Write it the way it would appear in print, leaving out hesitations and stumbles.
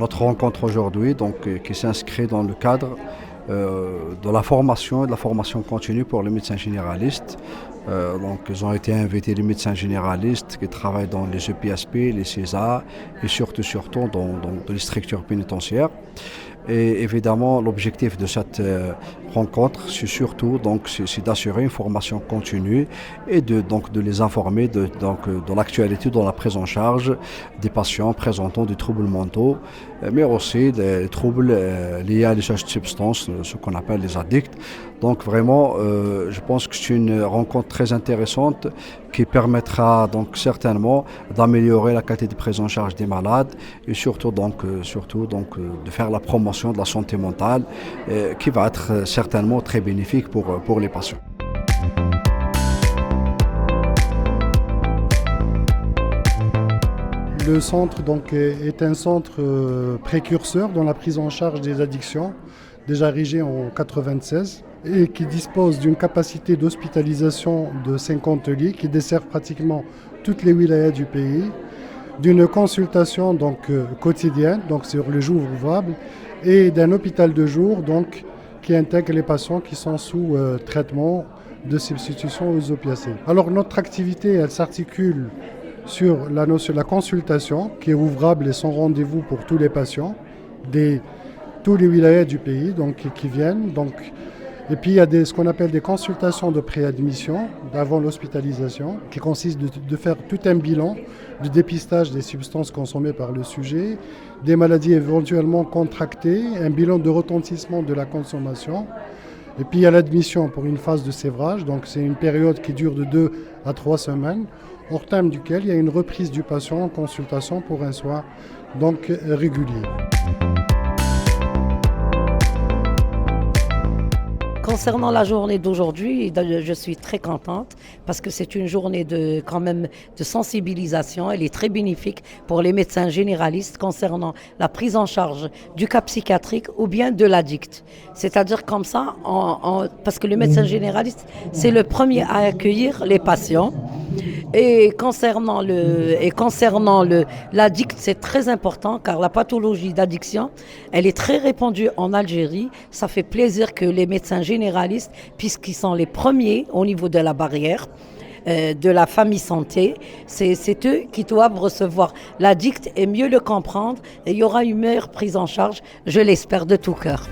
notre rencontre aujourd'hui, qui s'inscrit dans le cadre de la formation et de la formation continue pour les médecins généralistes. Ils ont été invités les médecins généralistes qui travaillent dans les EPSP, les CESA et surtout dans les structures pénitentiaires. Et évidemment, l'objectif de cette rencontre, c'est d'assurer une formation continue et de les informer de l'actualité dans la prise en charge des patients présentant des troubles mentaux, mais aussi des troubles liés à l'usage de substances, ce qu'on appelle les addicts. Donc vraiment, je pense que c'est une rencontre très intéressante qui permettra donc certainement d'améliorer la qualité de prise en charge des malades et surtout de faire la promotion de la santé mentale qui va être certainement très bénéfique pour les patients. Le centre est un centre précurseur dans la prise en charge des addictions, déjà érigé en 1996 et qui dispose d'une capacité d'hospitalisation de 50 lits qui dessert pratiquement toutes les wilayas du pays, d'une consultation quotidienne sur les jours ouvrables et d'un hôpital de jour qui intègre les patients qui sont sous traitement de substitution aux opiacés. Alors notre activité elle s'articule sur la notion de la consultation qui est ouvrable et sans rendez-vous pour tous les patients tous les wilayas du pays qui viennent. Et puis il y a ce qu'on appelle des consultations de préadmission avant l'hospitalisation qui consiste de faire tout un bilan du dépistage des substances consommées par le sujet, des maladies éventuellement contractées, un bilan de retentissement de la consommation. Et puis il y a l'admission pour une phase de sévrage, c'est une période qui dure de 2 à 3 semaines, hors terme duquel il y a une reprise du patient en consultation pour un soin régulier. Concernant la journée d'aujourd'hui, je suis très contente parce que c'est une journée de sensibilisation. Elle est très bénéfique pour les médecins généralistes concernant la prise en charge du cas psychiatrique ou bien de l'addict. C'est-à-dire comme ça, parce que le médecin généraliste, c'est le premier à accueillir les patients. Et concernant l'addict, c'est très important car la pathologie d'addiction, elle est très répandue en Algérie. Ça fait plaisir que les médecins généralistes, puisqu'ils sont les premiers au niveau de la barrière, de la famille santé, c'est eux qui doivent recevoir l'addict et mieux le comprendre. Et il y aura une meilleure prise en charge, je l'espère de tout cœur.